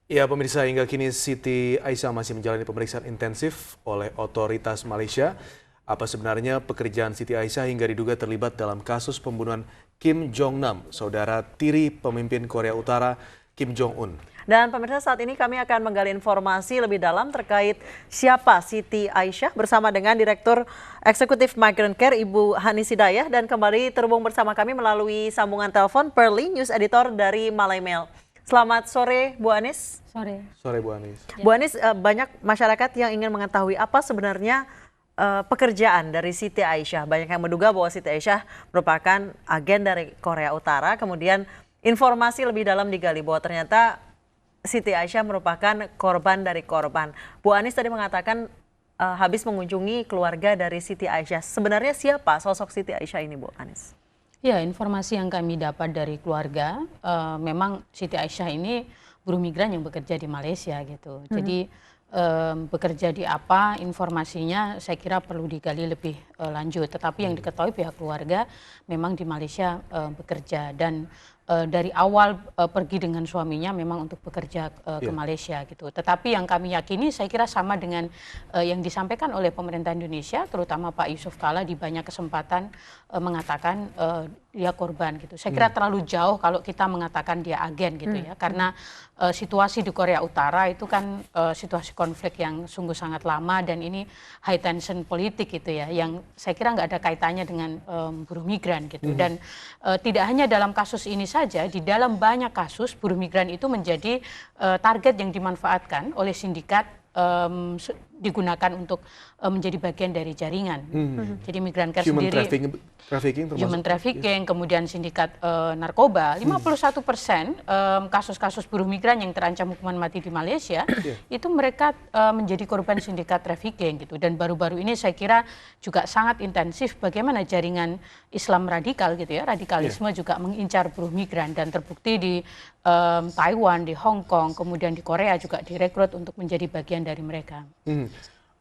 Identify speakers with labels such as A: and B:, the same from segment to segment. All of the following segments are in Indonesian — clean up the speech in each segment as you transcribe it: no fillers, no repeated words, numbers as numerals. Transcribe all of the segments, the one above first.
A: Ya, pemirsa, hingga kini Siti Aisyah masih menjalani pemeriksaan intensif oleh otoritas Malaysia. Apa sebenarnya pekerjaan Siti Aisyah hingga diduga terlibat dalam kasus pembunuhan Kim Jong-nam, saudara tiri pemimpin Korea Utara Kim Jong-un.
B: Dan pemirsa, saat ini kami akan menggali informasi lebih dalam terkait siapa Siti Aisyah bersama dengan Direktur Eksekutif Migrant Care Ibu Hanis Hidayah, dan kembali terhubung bersama kami melalui sambungan telepon Pearly, News Editor dari Malay Mail. Selamat sore Bu Anis.
A: Sore Bu Anis.
B: Bu Anis, banyak masyarakat yang ingin mengetahui apa sebenarnya pekerjaan dari Siti Aisyah. Banyak yang menduga bahwa Siti Aisyah merupakan agen dari Korea Utara. Kemudian informasi lebih dalam digali bahwa ternyata Siti Aisyah merupakan korban dari korban. Bu Anis tadi mengatakan habis mengunjungi keluarga dari Siti Aisyah. Sebenarnya siapa sosok Siti Aisyah ini, Bu Anis?
C: Ya, informasi yang kami dapat dari keluarga, memang Siti Aisyah ini buruh migran yang bekerja di Malaysia gitu. Jadi bekerja di apa, informasinya saya kira perlu digali lebih lanjut. Tetapi yang diketahui pihak keluarga memang di Malaysia bekerja, dan dari awal pergi dengan suaminya memang untuk bekerja ke Malaysia gitu. Tetapi yang kami yakini saya kira sama dengan yang disampaikan oleh pemerintah Indonesia, terutama Pak Yusuf Kala di banyak kesempatan mengatakan dia korban gitu. Saya kira terlalu jauh kalau kita mengatakan dia agen gitu ya, karena situasi di Korea Utara itu kan situasi konflik yang sungguh sangat lama, dan ini high tension politik gitu ya, yang saya kira nggak ada kaitannya dengan buruh migran gitu. Dan tidak hanya dalam kasus ini saja, di dalam banyak kasus buruh migran itu menjadi target yang dimanfaatkan oleh sindikat, digunakan untuk menjadi bagian dari jaringan. Jadi Migrant Care sendiri human trafficking, kemudian sindikat narkoba. 51% kasus-kasus buruh migran yang terancam hukuman mati di Malaysia itu mereka menjadi korban sindikat trafficking gitu. Dan baru-baru ini saya kira juga sangat intensif bagaimana jaringan Islam radikal gitu ya, radikalisme juga mengincar buruh migran, dan terbukti di Taiwan, di Hong Kong, kemudian di Korea juga direkrut untuk menjadi bagian dari mereka.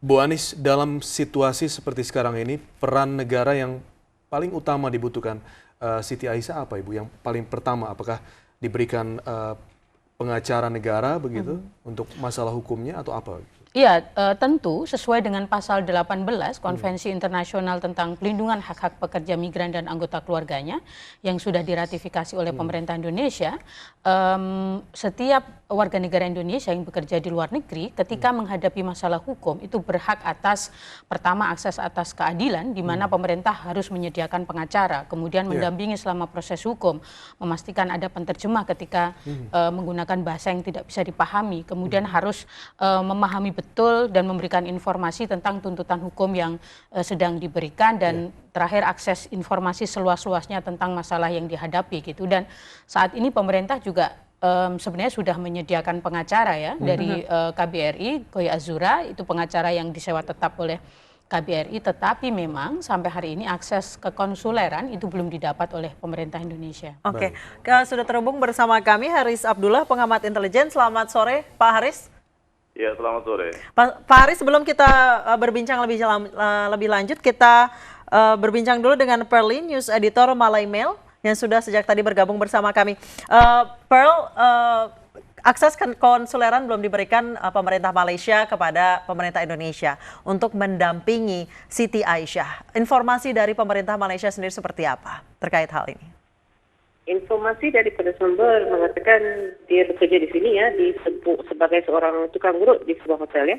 A: Bu Anis, dalam situasi seperti sekarang ini, peran negara yang paling utama dibutuhkan Siti Aisyah apa, Ibu? Yang paling pertama, apakah diberikan pengacara negara begitu untuk masalah hukumnya atau apa?
C: Iya, tentu sesuai dengan pasal 18 Konvensi Internasional tentang Pelindungan Hak-Hak Pekerja Migran dan Anggota Keluarganya yang sudah diratifikasi oleh pemerintah Indonesia, setiap warga negara Indonesia yang bekerja di luar negeri ketika menghadapi masalah hukum itu berhak atas, pertama, akses atas keadilan, di mana pemerintah harus menyediakan pengacara, kemudian mendampingi selama proses hukum, memastikan ada penterjemah ketika menggunakan bahasa yang tidak bisa dipahami, kemudian harus memahami betul dan memberikan informasi tentang tuntutan hukum yang sedang diberikan, dan terakhir akses informasi seluas-luasnya tentang masalah yang dihadapi gitu. Dan saat ini pemerintah juga sebenarnya sudah menyediakan pengacara ya dari KBRI, Koy Azura, itu pengacara yang disewa tetap oleh KBRI, tetapi memang sampai hari ini akses ke konsuleran itu belum didapat oleh pemerintah Indonesia.
B: Oke, sudah terhubung bersama kami Haris Abdullah, pengamat intelijen. Selamat sore Pak Haris.
D: Ya, selamat sore.
B: Pak Haris, sebelum kita berbincang lebih lanjut, kita berbincang dulu dengan Pearly, News Editor Malay Mail, yang sudah sejak tadi bergabung bersama kami. Pearl, akses konsuleran belum diberikan pemerintah Malaysia kepada pemerintah Indonesia untuk mendampingi Siti Aisyah. Informasi dari pemerintah Malaysia sendiri seperti apa terkait hal ini?
E: Informasi daripada sumber mengatakan dia bekerja di sini ya, disebut sebagai seorang tukang urut di sebuah hotel ya.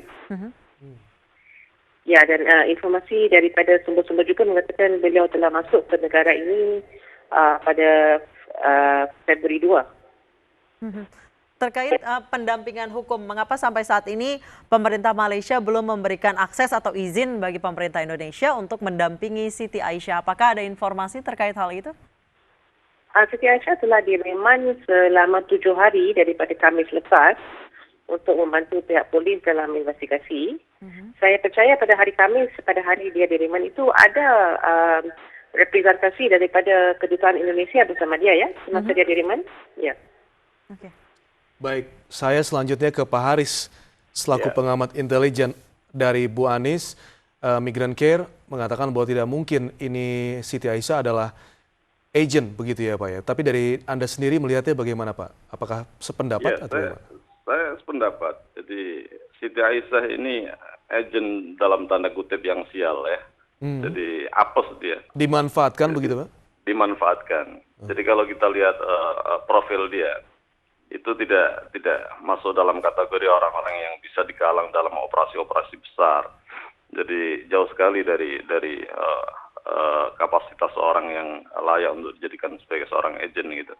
E: Ya, dan informasi daripada sumber-sumber juga mengatakan beliau telah masuk ke negara ini pada Februari 2.
B: Terkait pendampingan hukum, mengapa sampai saat ini pemerintah Malaysia belum memberikan akses atau izin bagi pemerintah Indonesia untuk mendampingi Siti Aisyah? Apakah ada informasi terkait hal itu?
E: Siti Aisyah telah direman selama 7 hari daripada Khamis lepas untuk membantu pihak polis dalam investigasi. Saya percaya pada hari Khamis, pada hari dia direman itu ada representasi daripada kedutaan Indonesia bersama dia ya, semasa dia direman. Ya.
B: Okay.
A: Baik, saya selanjutnya ke Pak Haris selaku pengamat intelijen dari Bu Anis. Migrant Care mengatakan bahwa tidak mungkin ini Siti Aisyah adalah agent begitu ya Pak ya. Tapi dari Anda sendiri melihatnya bagaimana Pak? Apakah sependapat atau bagaimana?
D: Saya sependapat. Jadi Siti Aisyah ini agent dalam tanda kutip yang sial ya. Jadi apes dia,
A: Dimanfaatkan begitu, Pak?
D: dimanfaatkan. Jadi kalau kita lihat profil dia, itu tidak masuk dalam kategori orang-orang yang bisa digalang dalam operasi-operasi besar. Jadi jauh sekali dari kapasitas seorang yang layak untuk dijadikan sebagai seorang agent gitu.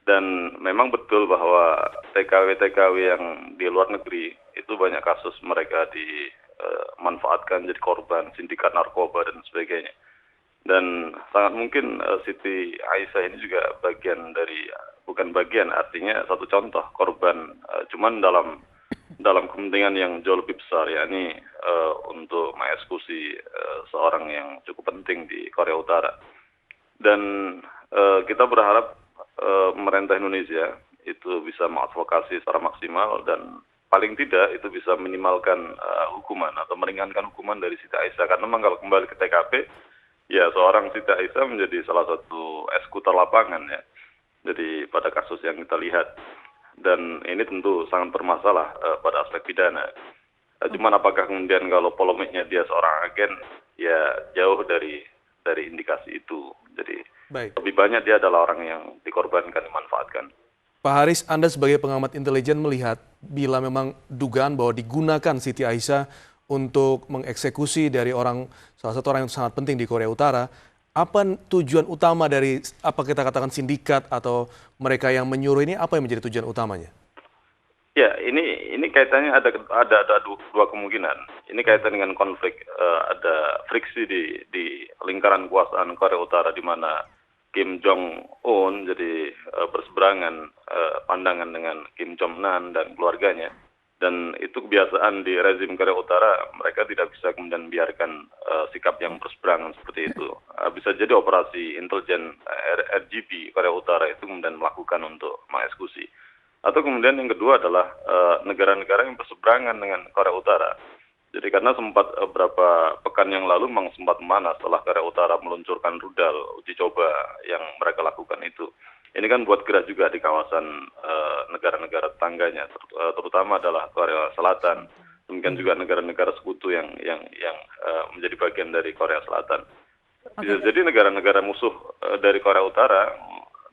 D: Dan memang betul bahwa TKW-TKW yang di luar negeri itu banyak kasus mereka dimanfaatkan jadi korban sindikat narkoba dan sebagainya. Dan sangat mungkin Siti Aisyah ini juga bagian dari, bukan bagian, artinya satu contoh korban, cuman dalam kepentingan yang jauh lebih besar, yakni untuk mengeksekusi seorang yang cukup penting di Korea Utara. Dan kita berharap pemerintah Indonesia itu bisa mengadvokasi secara maksimal dan paling tidak itu bisa minimalkan hukuman atau meringankan hukuman dari Siti Aisyah. Karena memang kalau kembali ke TKP, ya seorang Siti Aisyah menjadi salah satu eksekutor lapangan ya. Jadi pada kasus yang kita lihat, dan ini tentu sangat bermasalah pada aspek pidana. Cuman apakah kemudian kalau polemiknya dia seorang agen, ya jauh dari indikasi itu. Jadi
A: Baik.
D: lebih banyak dia adalah orang yang dikorbankan, dimanfaatkan.
A: Pak Haris, Anda sebagai pengamat intelijen melihat bila memang dugaan bahwa digunakan Siti Aisyah untuk mengeksekusi dari salah satu orang yang sangat penting di Korea Utara, apa tujuan utama dari apa kita katakan sindikat atau mereka yang menyuruh ini, apa yang menjadi tujuan utamanya?
D: Ya, ini kaitannya ada dua kemungkinan. Ini kaitan dengan konflik, ada friksi di lingkaran kekuasaan Korea Utara di mana Kim Jong Un jadi berseberangan pandangan dengan Kim Jong Nam dan keluarganya. Dan itu kebiasaan di rezim Korea Utara, mereka tidak bisa kemudian biarkan sikap yang berseberangan seperti itu. Bisa jadi operasi intelijen RGB Korea Utara itu kemudian melakukan untuk mengeksekusi. Atau kemudian yang kedua adalah negara-negara yang berseberangan dengan Korea Utara. Jadi karena sempat beberapa pekan yang lalu memang sempat memanas setelah Korea Utara meluncurkan rudal uji coba yang mereka lakukan itu. Ini kan buat gerah juga di kawasan negara-negara tetangganya, terutama adalah Korea Selatan. Demikian juga negara-negara sekutu yang menjadi bagian dari Korea Selatan. Jadi negara-negara musuh dari Korea Utara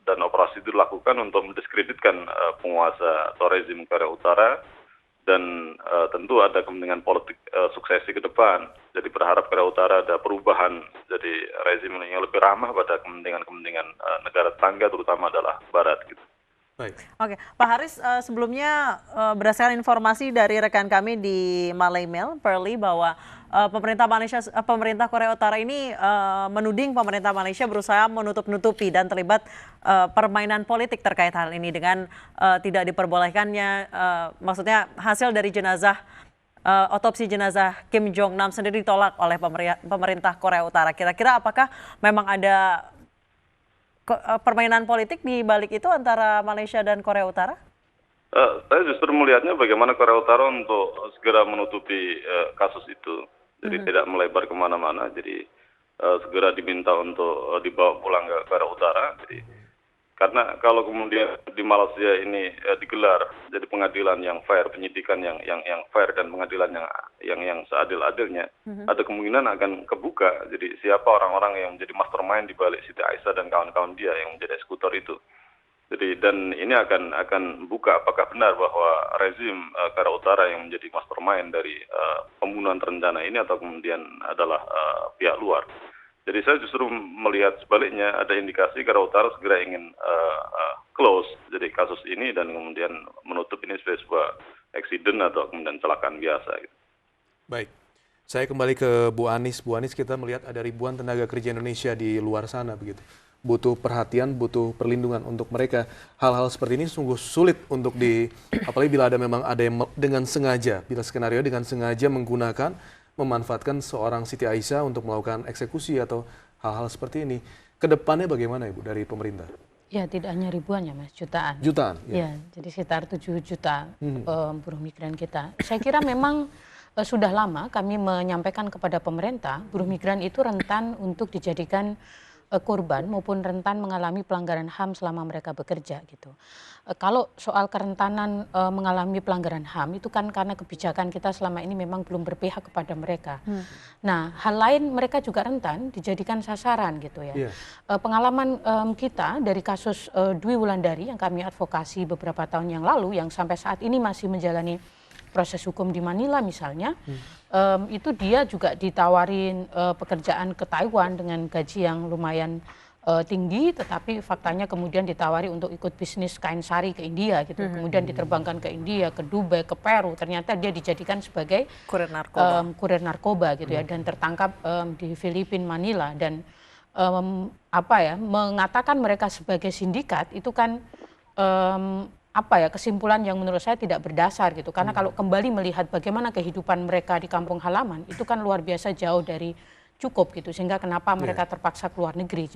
D: dan operasi itu dilakukan untuk mendiskreditkan penguasa atau rezim Korea Utara. Dan tentu ada kepentingan politik suksesi ke depan. Jadi berharap Korea Utara ada perubahan, jadi rezim yang lebih ramah pada kepentingan-kepentingan negara tetangga, terutama adalah Barat. Gitu.
B: Baik. Oke, Pak Haris, sebelumnya berdasarkan informasi dari rekan kami di Malay Mail, Perli, bahwa pemerintah Korea Utara ini menuding pemerintah Malaysia berusaha menutup-nutupi dan terlibat permainan politik terkait hal ini dengan tidak diperbolehkannya, maksudnya hasil dari otopsi jenazah Kim Jong Nam sendiri ditolak oleh pemerintah Korea Utara. Kira-kira apakah memang ada permainan politik di balik itu antara Malaysia dan Korea Utara?
D: Saya justru melihatnya bagaimana Korea Utara untuk segera menutupi kasus itu. Jadi tidak melebar kemana-mana, jadi segera diminta untuk dibawa pulang ke Korea Utara. Jadi, karena kalau kemudian di Malaysia ini digelar jadi pengadilan yang fair, penyidikan yang fair dan pengadilan yang seadil-adilnya, ada kemungkinan akan kebuka. Jadi siapa orang-orang yang menjadi mastermind di balik Siti Aisyah dan kawan-kawan dia yang menjadi eksekutor itu. Jadi dan ini akan buka apakah benar bahwa rezim Korea Utara yang menjadi mastermind dari pembunuhan terencana ini atau kemudian adalah pihak luar. Jadi saya justru melihat sebaliknya ada indikasi Korea Utara segera ingin close jadi kasus ini dan kemudian menutup ini sebagai sebuah accident atau kemudian kecelakaan biasa. Gitu.
A: Baik, saya kembali ke Bu Anis. Bu Anis, kita melihat ada ribuan tenaga kerja Indonesia di luar sana begitu. Butuh perhatian, butuh perlindungan untuk mereka. Hal-hal seperti ini sungguh sulit untuk apalagi bila memang ada yang dengan sengaja, bila skenario dengan sengaja memanfaatkan seorang Siti Aisyah untuk melakukan eksekusi atau hal-hal seperti ini. Kedepannya bagaimana Ibu dari pemerintah?
C: Ya, tidak hanya ribuan ya Mas, jutaan.
A: Jutaan?
C: Ya, jadi sekitar 7 juta buruh migran kita. Saya kira memang sudah lama kami menyampaikan kepada pemerintah, buruh migran itu rentan untuk dijadikan korban maupun rentan mengalami pelanggaran HAM selama mereka bekerja gitu. Kalau soal kerentanan mengalami pelanggaran HAM itu kan karena kebijakan kita selama ini memang belum berpihak kepada mereka. Nah, hal lain mereka juga rentan dijadikan sasaran gitu ya. Pengalaman kita dari kasus Dwi Wulandari yang kami advokasi beberapa tahun yang lalu yang sampai saat ini masih menjalani proses hukum di Manila misalnya, itu dia juga ditawarin pekerjaan ke Taiwan dengan gaji yang lumayan tinggi, tetapi faktanya kemudian ditawari untuk ikut bisnis kain sari ke India gitu, kemudian diterbangkan ke India, ke Dubai, ke Peru, ternyata dia dijadikan sebagai kurir narkoba gitu ya, dan tertangkap di Filipina Manila dan mengatakan mereka sebagai sindikat itu kan kesimpulan yang menurut saya tidak berdasar gitu, karena kalau kembali melihat bagaimana kehidupan mereka di kampung halaman itu kan luar biasa jauh dari cukup gitu, sehingga kenapa mereka terpaksa keluar negeri.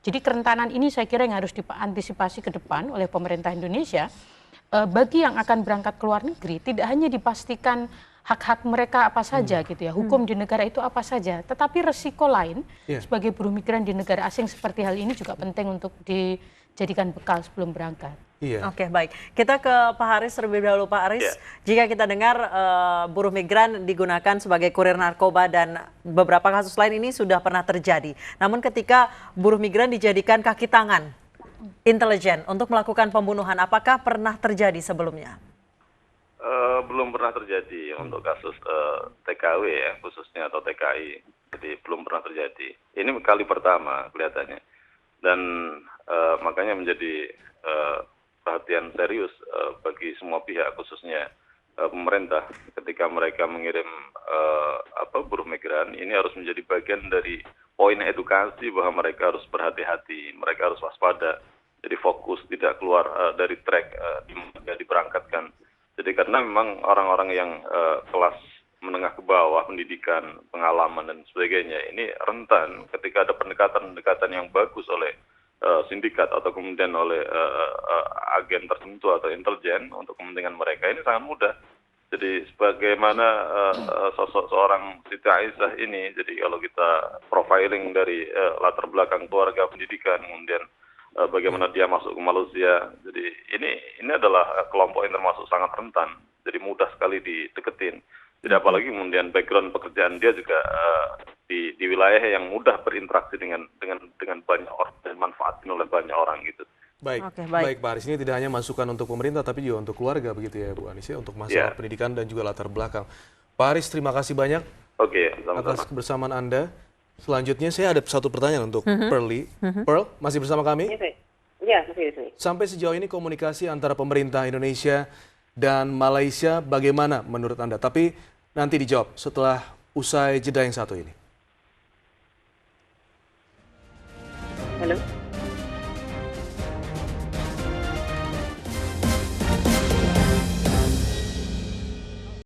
C: Jadi kerentanan ini saya kira yang harus diantisipasi ke depan oleh pemerintah Indonesia. Bagi yang akan berangkat ke luar negeri tidak hanya dipastikan hak-hak mereka apa saja gitu ya, hukum di negara itu apa saja, tetapi resiko lain sebagai buruh migran di negara asing seperti hal ini juga penting untuk dijadikan bekal sebelum berangkat.
B: Oke, baik. Kita ke Pak Haris terlebih dahulu. Pak Haris, jika kita dengar buruh migran digunakan sebagai kurir narkoba dan beberapa kasus lain ini sudah pernah terjadi. Namun ketika buruh migran dijadikan kaki tangan intelijen untuk melakukan pembunuhan, apakah pernah terjadi sebelumnya?
D: Belum pernah terjadi untuk kasus TKW ya, khususnya atau TKI. Jadi belum pernah terjadi. Ini kali pertama kelihatannya. Dan makanya menjadi perhatian serius bagi semua pihak, khususnya pemerintah, ketika mereka mengirim buruh migran. Ini harus menjadi bagian dari poin edukasi bahwa mereka harus berhati-hati, mereka harus waspada, jadi fokus tidak keluar dari track di mana diberangkatkan. Jadi karena memang orang-orang yang kelas menengah ke bawah, pendidikan, pengalaman dan sebagainya, ini rentan ketika ada pendekatan-pendekatan yang bagus oleh sindikat atau kemudian oleh agen tertentu atau intelijen untuk kepentingan mereka, ini sangat mudah. Jadi sebagaimana sosok seorang Siti Aisyah ini, jadi kalau kita profiling dari latar belakang keluarga, pendidikan, kemudian bagaimana dia masuk ke Malaysia, jadi ini adalah kelompok yang termasuk sangat rentan, jadi mudah sekali dideketin. Jadi apalagi kemudian background pekerjaan dia juga di wilayah yang mudah berinteraksi dengan banyak orang dan manfaatin oleh banyak orang gitu.
A: Baik Pak Haris, ini tidak hanya masukan untuk pemerintah tapi juga untuk keluarga begitu ya Bu Anis ya, untuk masalah pendidikan dan juga latar belakang. Pak Haris, terima kasih banyak atas kebersamaan Anda. Selanjutnya saya ada satu pertanyaan untuk Pearly. Pearl, masih bersama kami?
E: Ya, masih di sini.
A: Sampai sejauh ini komunikasi antara pemerintah Indonesia dan Malaysia bagaimana menurut Anda? Tapi nanti dijawab setelah usai jeda yang satu ini.
E: Halo.